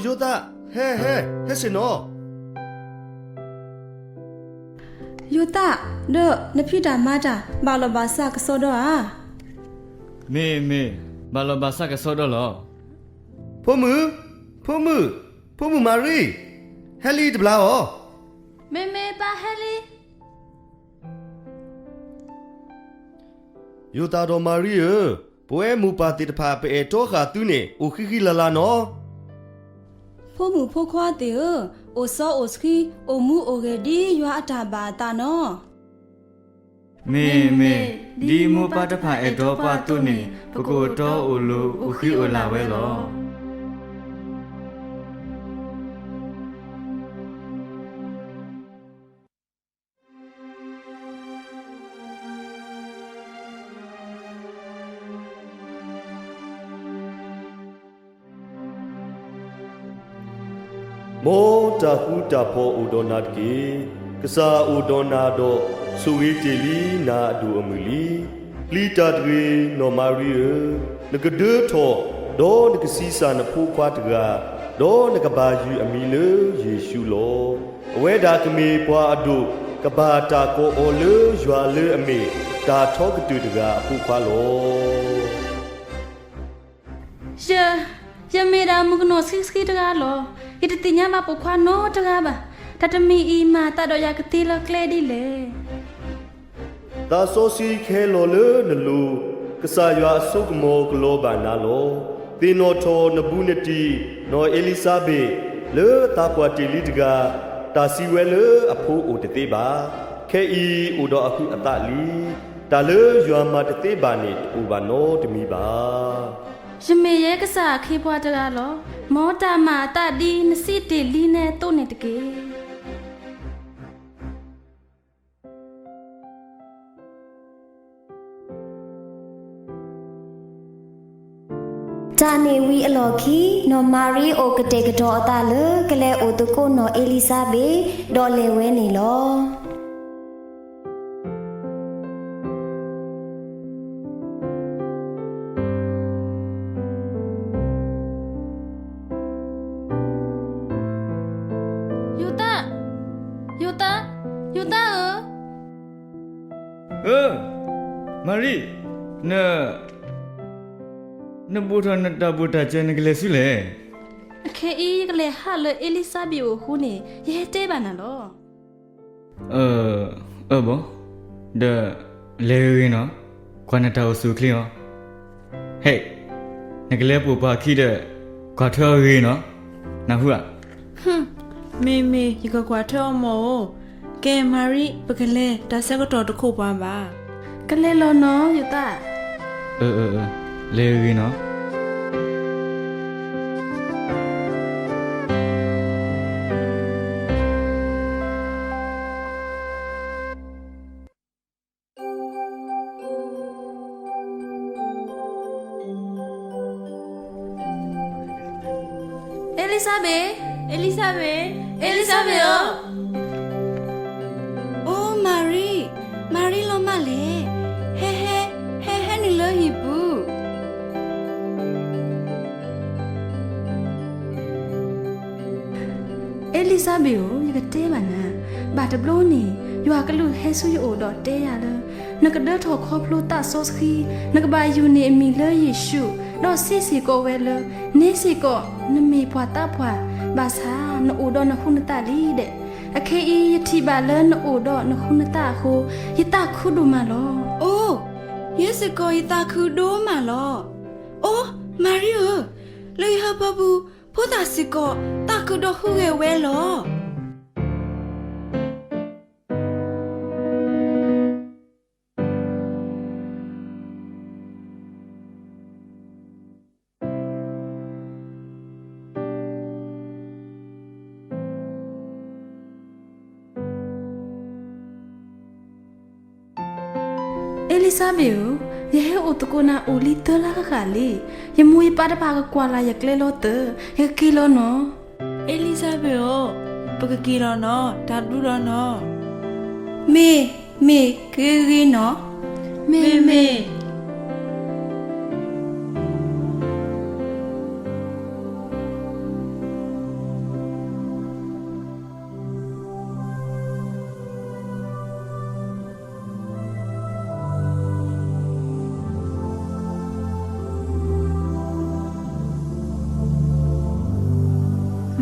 โยตาเฮ้เฮ้เฮ้สินอยูตาเด้อนพี่ดามาจ้ะบาลบาซากโซดอ่ะเมบาลบาซากโซดเหรอพ่อมือมารีเฮลี่ตบลาอ๋อเมปาเฮลี่โยตาดอมารีป่วยมูปาติตพาไปโตขาตุเนโอคิลาลาเนาะพ่อหมูพ่อควาเตอโอซอโอสคีโอมูโอเกดียัวอัตาบาตาเนาะเมดีมูปาตะพาโตปาตุนี่ปะโกโตโอลูโอคิโอลาเวลอโมตาคูตาพออุดอนาตเกกษาอุดอนาโดสุวิเจลีนาดูอมิลีลีตาดเรโนมารีนกเดทอโดนกซีสานผู้ควาตกาโดนกบายูอมิเลเยชูโลเวดากเมปวาอดุกบาตาโกโอเลยัวเลอเมตาทอกตุตกาผู้ควาโลจะเมดามุกโนซิสกีตกาโลอิตติญามาปควาโนตกาบะทัตมีอีมาตาดอยากติลเคลดิเลตาโซซีเคโลเลนลูกษายาสุกโมกโลบานาโลติโนโทนบุเนตีโนเอลิซาเบเลตาปวติลิตกาตาซีเวเลอภูอุตติบาเคอีอุดออคุอตาลีตาเลยัวมาตติบานิอุบาโนตมีบาจะเมยกษาเคปวาตกาโลมอตามาตาดีนสิเตลีเนโตเนตเกจาเนวีอลอคีนอมารีโอกเตกดอตาเลกเลโอตุโกนอเอลิซาเบดอเลเวนีลอยูตามารีนบูทานตาบูตาเจนกเลสุเลเคอีกเลฮาเลเอลิซาเบโอฮูเนเยเตบานาโลบเดเลวินอควานาตาโอสุคลีอเฮ้นกเลปูปาคีเดควาทอรีนอนาหัวเมยกกว่าเท่าโมแกมารีปกเลตาเซกตอตะโคปาบากเลโลเนาะยูตาเลวินอเอลิซาเบโอ้มารีโลมาเลเฮ้นี่เลยฮิปูเอลิซาเบโอยกเตบานาบาตบโลนี่ยัวกะลุเฮซุยโอดอเตยาเลนกเดอทอคอพลูตาโซสคีนกบายูเนมีเลเยชูดอซีโกเวเลเนซีโกนมีพวาตาพวาบาซานอูดอนคุนตาลีเดอเคอียทิบาเลนอูดอนคุนตาโคยตาคุดูมาโลโอ้เยสโกยตาคุดูมาโลโอ้มาริโอเลยฮะบาบูพูดาสิโกตาคุดฮูเกเวโลเอลิซาเบลยาเฮโอตโกนาโอลิเตอร์ลากะลียมูยปาดปากกวาลายกเลโลเตยกกิโลโนเอลิซาเบโอปกกีรอนอตาดูรอนอเมกีเนาะเม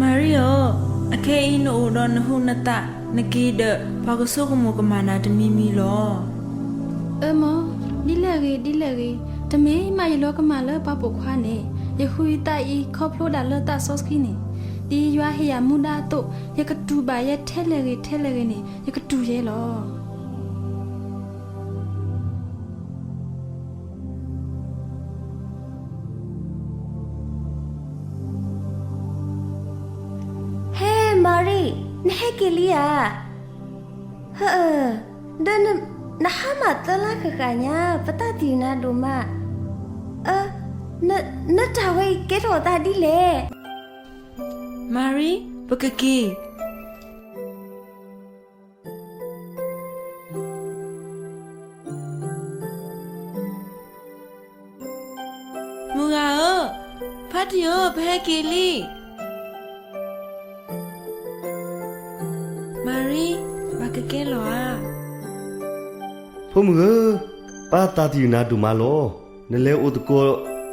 มาริโอโอเคอินโอดอนหุนตะนกีเดปากสุกมุกมานาตมีมีลอ မဒီလေရီတမေးမရလောကမလပပုခွာနေယခုတိုင်ခေါပလိုဒါလတာဆော့စကီနေဒီရွာဟေယမူဒါတုယကတူပါရဲ့ထဲလေရီနေယကတူရဲလော ဟဲမာရီနဲကလေးอ่ะဟဲ့ဒန်နဟာမတလာခခညာပတတိနာဒုမနတဝဲကေတော်တာဒီလေ มารีปกกี มูกาพัดโยแพกิลีมารีปากเกลอ ဖုံမပါတာတီနာဒူမာလောနလဲအိုတကို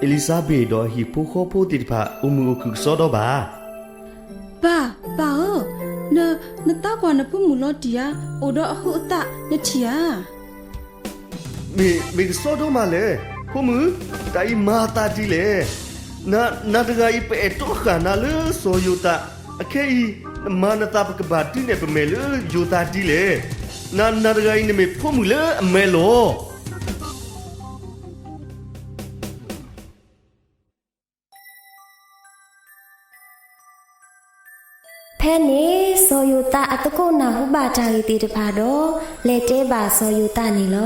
အလီဇာဘေတော်ဟီဖိုခိုဖိုတီဖာအမှုခုစောတော့ပါ ပါနတကွာနပုမူလောတီယာအိုဒအဟုအတနချီယာ မေစောတော့မလဲဖုံမတိုင်မာတာတီလေနာတဂိုင်ပဲတော့ခနာလေဆိုယတာအခဲဤမာနတာပကဘာတီနေပမဲလေယတာတီလေနာတဂိုင်နေမေဖုံမလေအမဲလော แพนี่โซยูตาอัตโกนาหุบาจาริติตพาโดเลเจบาโซยูตานี่ล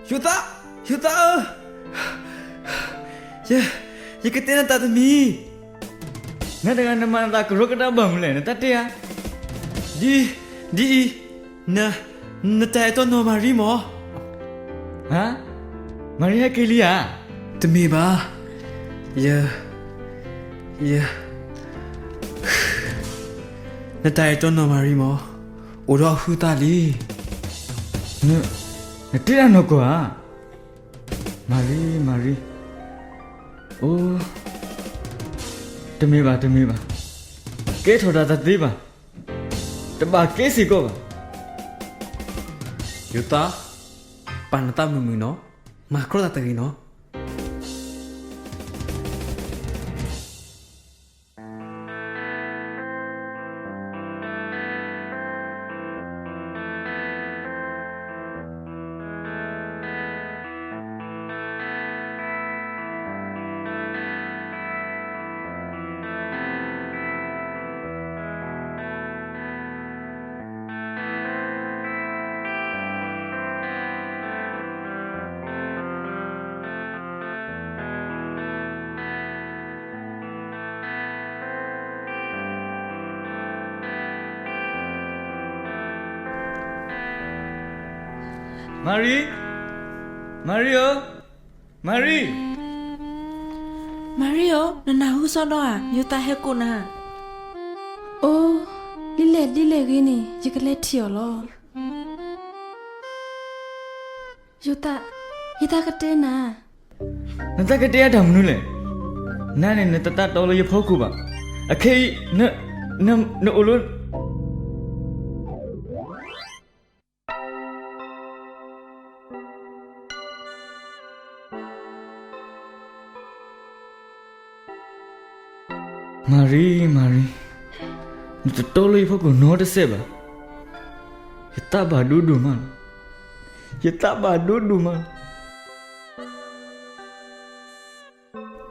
อ ยูตาये कितने ना तातमी ना dengan nama ta keruk kita bang le na tate ya di na tai to no mari mo ha mari ha ke liya tmi ba ya na tai to no mari mo oro hu ta li na tira no ko ha mari oh tmi ba ke thoda ta ti ba ta ba ke si ko ba Yuta panata mumi no makro ta tagi no Mari มาริโอนาหูซอดอ่ะยูตาเฮกุนะ အိုးဒီလေရီနေယကလက်တီယောလောယူတာကတဲ့နာ na ta ke tia dam nu le na ne na ta to lo ye phok ku ba akhe na ulu Mari Nito tolo ifo ko no de seba Yata ba dudu man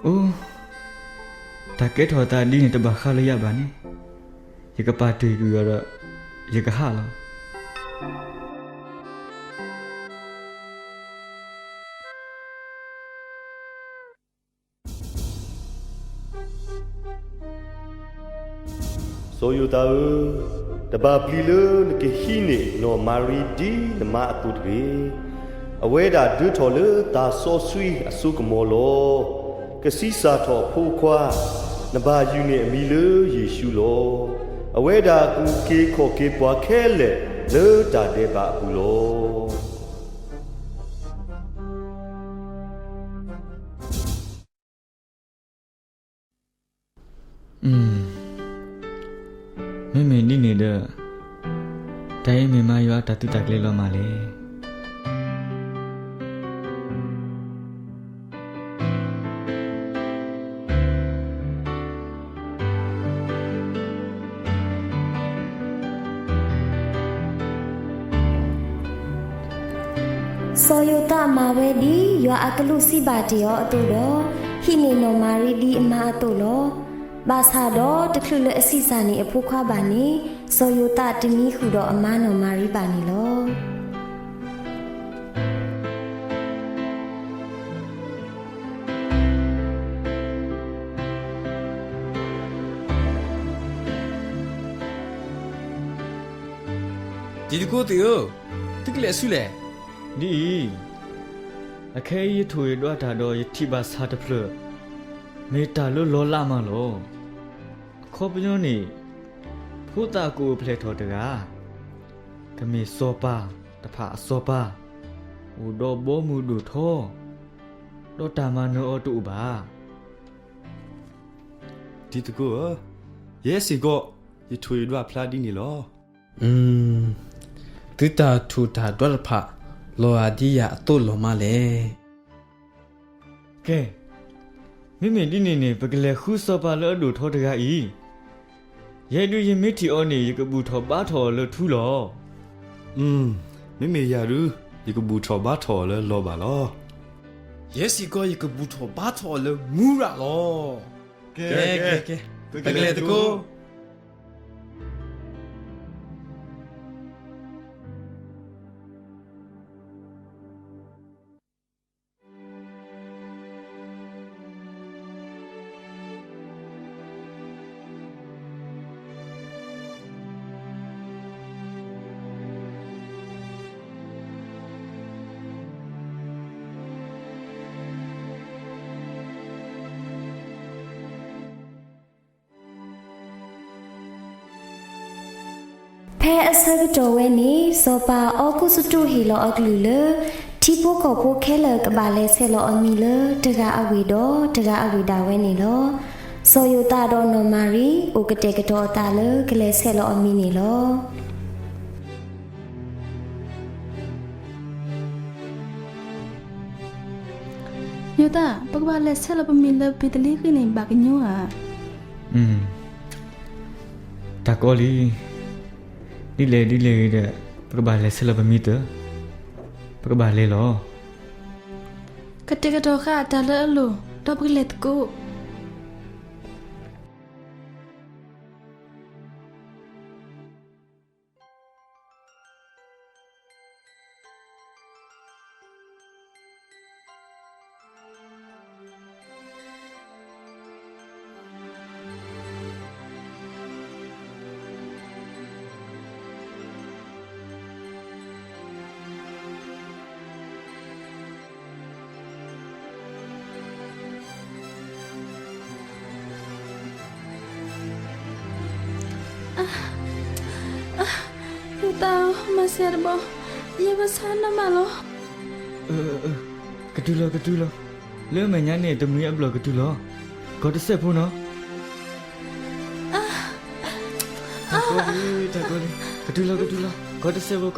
Oh Take tho ta di ni ta ba kha la ya ba ni Yaka pa ti ku ya da Yaka ha laဆိုယူတာတဘာပလီလနကဟီနေနော်မာရီဒီနမအတုတေအဝဲတာဒွထော်လတာဆောဆွီအစုကမောလောကစီစာထော်ဖိုခွာ နဘာယူနေအမီလေယေရှုလောအဝဲတာကူကေခေါ်ကေပွားခဲလေလေတာတဲ့ပါဘူးလော မင်းမင်းနေနေတဲ့တိုင်းမင်းမရွာတတူတကလေးလောမလေ စောယတာမာဝဲဒီရွာအကလူစီပါတီယောအတူတော့ဟိနေနိုမာရီဒီအမအတူလောဘာသာတော့တခုလအစီစာနေအဖို့ခွာပါနေစောယတာတမီခုတော့အမနိုမာရီပါနေလော ဒီကိုတေယောတကလေးဆုလေ ဒီအခဲရထွေတော့တာတော့ယတိပါစာတဖလမေတ္တာလို့လောလာမလို့ခေါ်ပြောနေဖို့တာကိုဖလက်တော်တကားကမေစောပါတဖာစောပါဟိုတော့ဘောမှုတို့ထောတော့တာမနောအတူပါ ဒီတကူရဲစီကိုရထွေရဖလာဒီနေလော တိတာထူတာတော့ဖာလောအဒီယာအတုလောမလေ ကဲမိမိဒီနေပကလေခုစောပါလို့အတူထောတကားဤရဲလူရင်မိတီအောနေရကပူထောပါထောလို့ထူလော မိမိရရူဒီကဘူထောဘာထောလေလောပါလော ယေစီကိုယကဘူထောဘာထောလေမူရာလော ကဲ တကလေးတကို ဖဲအစကတော်ဝဲနေစောပါအောက်ကုစတူဟီလောအကလူလတီပိုကောပိုခဲလကဘာလဲဆဲလောအမီလတကအဝီတော့တကအဝီတာဝဲနေလောစောယတာတော့နော်မာရီအိုကတဲ့ကတော့တာလကလဲဆဲလောအမီနေလော ယတာပကဘာလက်ဆက်လပမီလပီတလီခိနေဘာကညောอ่ะ တကောလီဒီလေတဲ့ပကဘာလက်ဆလဘမီတပကဘာလေလော ကတဲ့ကတော့ခါတာလအလိုတော့ပကလက်ကို ယတာမဆရဘယေဘဆာနမလော ကတူလောလဲမညာနေတမီအဘလကတူလောကောတဆက်ဖို့နော်တကောလီကတူလောကောတဆက်ဖို့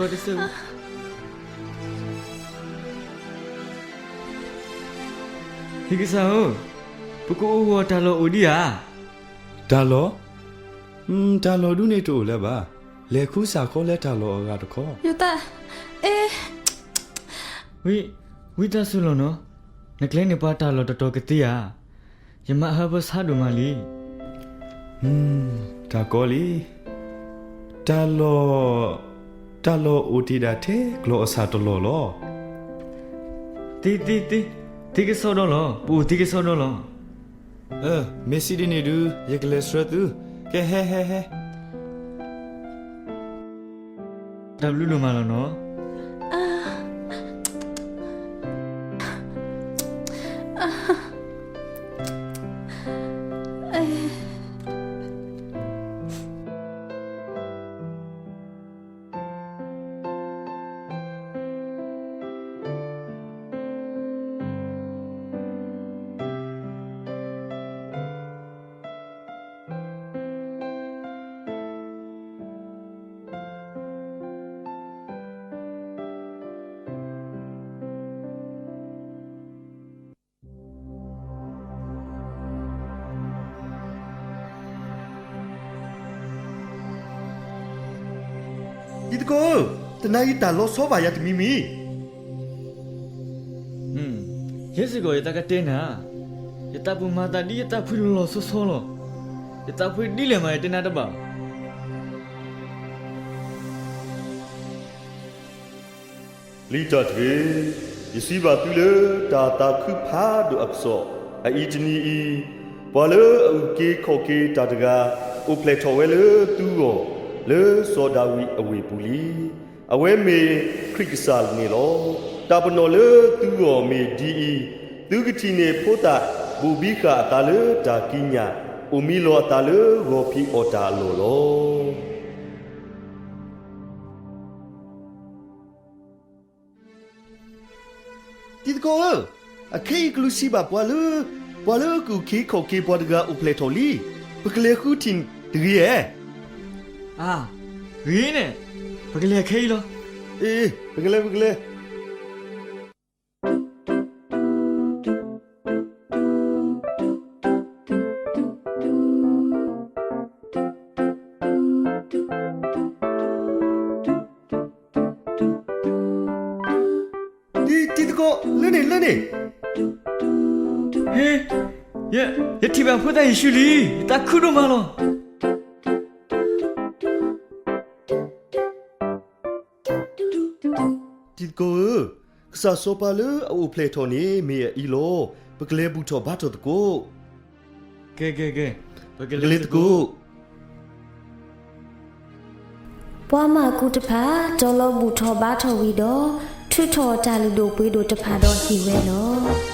ဒီကစားပကူဝတာလောအိုဒီယာ ဒါလောဒါလောဒုနေတိုလဲပါလေခုစာခေါ်လက်တာလောကတခေါ် ယတာအေ ဝီတာဆူလောနော်နကလဲနေပါတာလောတော်ကတိယာယမဟဘဆာဒူမာလီ ဒါကောလီဒါလောအိုတီဒါတဲ့ဂလောအစာတလောလော တီကဆောတော့လောပူတီကဆောတော့လော မက်ဆီဒီနေဒူယကလက်စရတူကဲဟဲ W လိုမလောနော် အေ ဒီတကောတနားရီတာလောဆောပါရတမီမီ Yes go yata ka tena. Yata pu mata di yata phu lo so so lo. Yata phu di le ma tena ta ba. လီတာတရေယစီပါတူလေတာတာခုဖာဒုအခဆောအီဂျနီအီဘာလေအကေခောကေတာတကာဥပလက်ထော်ဝဲလေတူရောလေစောဒဝီအဝေပူလီအဝဲမေခရစ်ဆာလနေလောတာပနော်လေတူရောမေဒီအီသူကတိနေဖိုတာဘူဘီခာတာလေတာကိညာဥမီလောတာလေရောဖီအော်တာလောလော ဒီကောအခေကလူစီဘာပွာလကူခေခိုကေပွားဒဂါဥပလက်တိုလီပကလေခုတင်တရီရဲ့ Ah. Ri ne. Ba ke le khai lo. အေးပကလေဒီတကောလဲနေ Hey. Ye ti ba phu ta yi shu li. Ta khu do ma lo. ဒီကောကစားစောပါလေအဥပလက်တိုနေမေအီလိုပကလေဘူးတော့ဘာတော့တကော Ke. Ba ပကလေတကော ပွားမကူတဖာဒေါ်လဘူးထောဘာထောဝီတော့ထွထွတာလူတို့ပွေးတို့တဖာတော့ဟီဝဲနော်